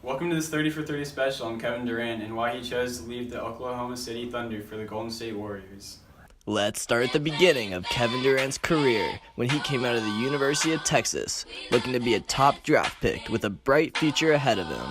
Welcome to this 30 for 30 special on Kevin Durant and why he chose to leave the Oklahoma City Thunder for the Golden State Warriors. Let's start at the beginning of Kevin Durant's career when he came out of the University of Texas, looking to be a top draft pick with a bright future ahead of him.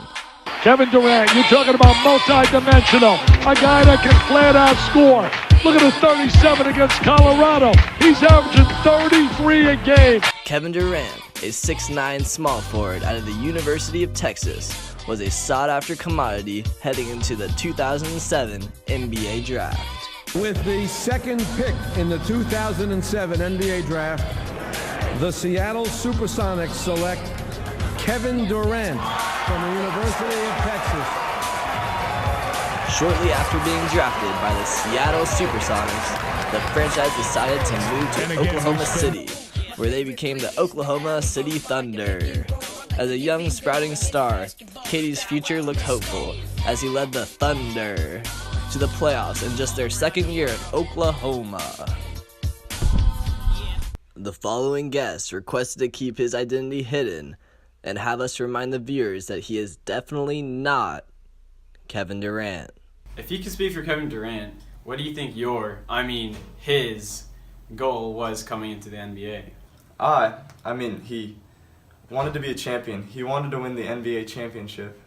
Kevin Durant, you're talking about multi-dimensional, a guy that can flat out score. Look at his 37 against Colorado. He's averaging 33 a game. Kevin Durant, a 6'9" small forward out of the University of Texas, was a sought-after commodity heading into the 2007 NBA Draft. With the second pick in the 2007 NBA Draft, the Seattle Supersonics select Kevin Durant from the University of Texas. Shortly after being drafted by the Seattle Supersonics, the franchise decided to move to Oklahoma City, where they became the Oklahoma City Thunder. As a young sprouting star, KD's future looked hopeful as he led the Thunder to the playoffs in just their second year in Oklahoma. The following guest requested to keep his identity hidden and have us remind the viewers that he is definitely not Kevin Durant. If you could speak for Kevin Durant, what do you think his goal was coming into the NBA? He wanted to be a champion. He wanted to win the NBA championship.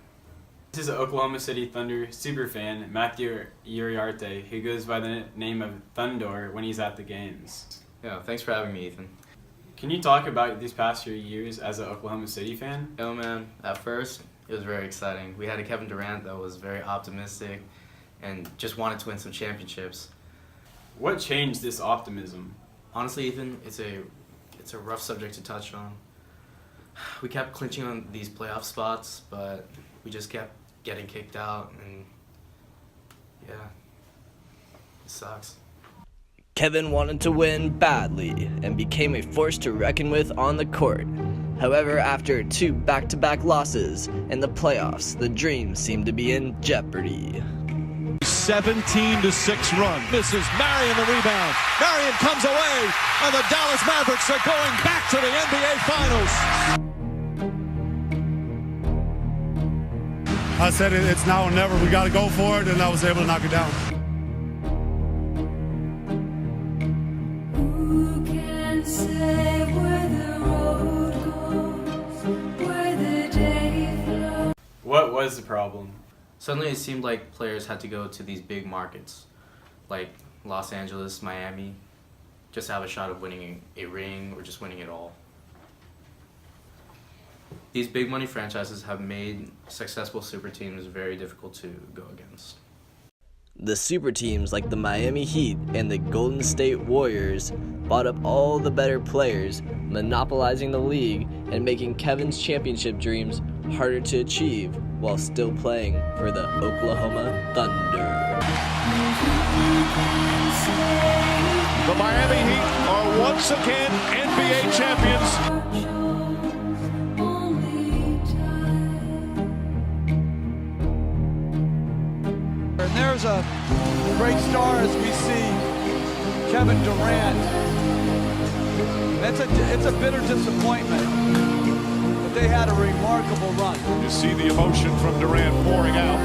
This is an Oklahoma City Thunder superfan, Matthew Uriarte, who goes by the name of Thundor when he's at the games. Yeah, thanks for having me, Ethan. Can you talk about these past few years as an Oklahoma City fan? Yo, man, at first, it was very exciting. We had a Kevin Durant that was very optimistic and just wanted to win some championships. What changed this optimism? Honestly, Ethan, it's a rough subject to touch on. We kept clinching on these playoff spots, but we just kept getting kicked out, and yeah, it sucks. Kevin wanted to win badly and became a force to reckon with on the court. However, after 2 back-to-back losses in the playoffs, the dream seemed to be in jeopardy. 17-6 run. Misses Marion the rebound. Marion comes away, and the Dallas Mavericks are going back to the NBA Finals. I said it's now or never. We got to go for it, and I was able to knock it down. Who can say where the road goes, where the day flows? What was the problem? Suddenly it seemed like players had to go to these big markets, like Los Angeles, Miami, just to have a shot of winning a ring or just winning it all. These big money franchises have made successful super teams very difficult to go against. The super teams like the Miami Heat and the Golden State Warriors bought up all the better players, monopolizing the league and making Kevin's championship dreams harder to achieve while still playing for the Oklahoma Thunder. The Miami Heat are once again NBA champions. And there's a great star as we see Kevin Durant. It's a bitter disappointment, but they had a remarkable run. You see the emotion from Durant pouring out.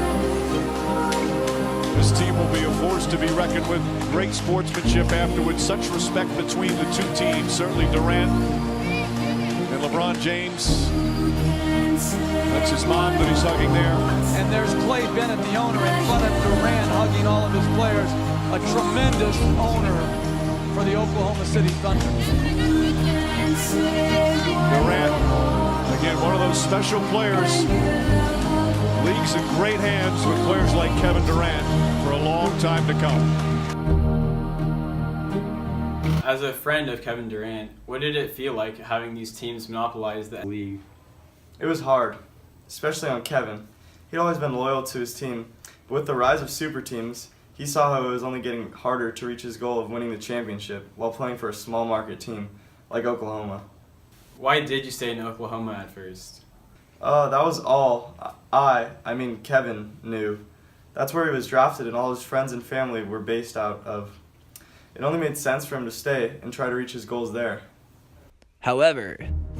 This team will be a force to be reckoned with. Great sportsmanship afterwards. Such respect between the two teams. Certainly Durant and LeBron James. That's his mom that he's hugging there. And there's Clay Bennett, the owner, in front of Durant, hugging all of his players. A tremendous owner for the Oklahoma City Thunder. Durant, again, one of those special players. League's in great hands with players like Kevin Durant for a long time to come. As a friend of Kevin Durant, what did it feel like having these teams monopolize the league? It was hard, especially on Kevin. He'd always been loyal to his team, but with the rise of super teams, he saw how it was only getting harder to reach his goal of winning the championship while playing for a small market team like Oklahoma. Why did you stay in Oklahoma at first? That was all Kevin knew. That's where he was drafted and all his friends and family were based out of. It only made sense for him to stay and try to reach his goals there. However,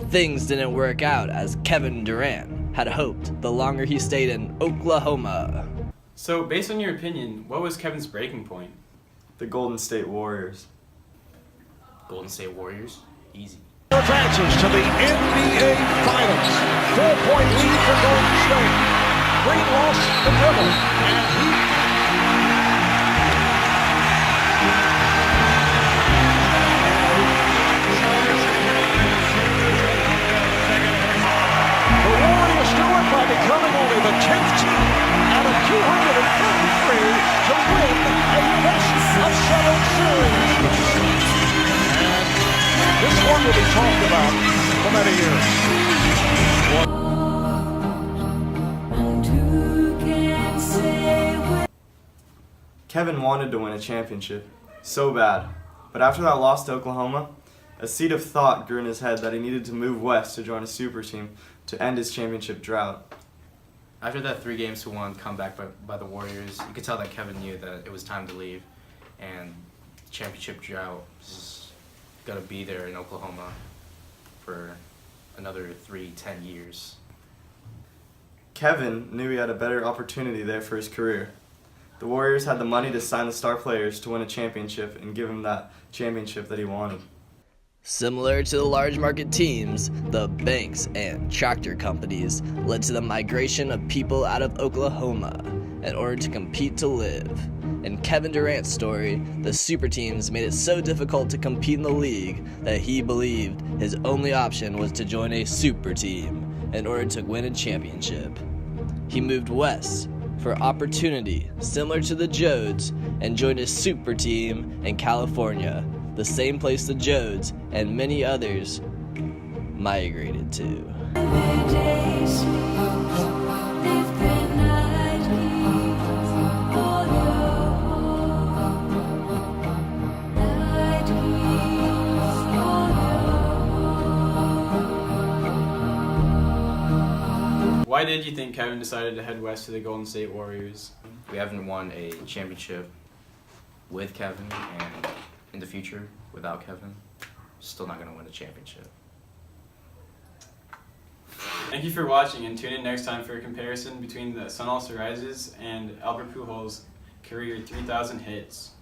things didn't work out as Kevin Durant had hoped the longer he stayed in Oklahoma. So, based on your opinion, what was Kevin's breaking point? The Golden State Warriors. Golden State Warriors, easy. Advances to the NBA Finals. 4-point lead for Golden State. Green lost the dribble, and he... The Warriors do it by becoming only the 10th team out of 233 to win a best-of-7 series. This one will be talked about for many years. Kevin wanted to win a championship so bad, but after that loss to Oklahoma, a seed of thought grew in his head that he needed to move west to join a super team to end his championship drought. After that 3-1 comeback by the Warriors, you could tell that Kevin knew that it was time to leave, and championship drought was going to be there in Oklahoma for another 10 years. Kevin knew he had a better opportunity there for his career. The Warriors had the money to sign the star players to win a championship and give him that championship that he wanted. Similar to the large market teams, the banks and tractor companies led to the migration of people out of Oklahoma in order to compete to live. In Kevin Durant's story, the super teams made it so difficult to compete in the league that he believed his only option was to join a super team in order to win a championship. He moved west for opportunity similar to the Jodes and joined a super team in California, the same place the Jodes and many others migrated to. Why did you think Kevin decided to head west to the Golden State Warriors? We haven't won a championship with Kevin, and in the future, without Kevin, still not going to win a championship. Thank you for watching, and tune in next time for a comparison between the Sun Also Rises and Albert Pujols' career 3,000 hits.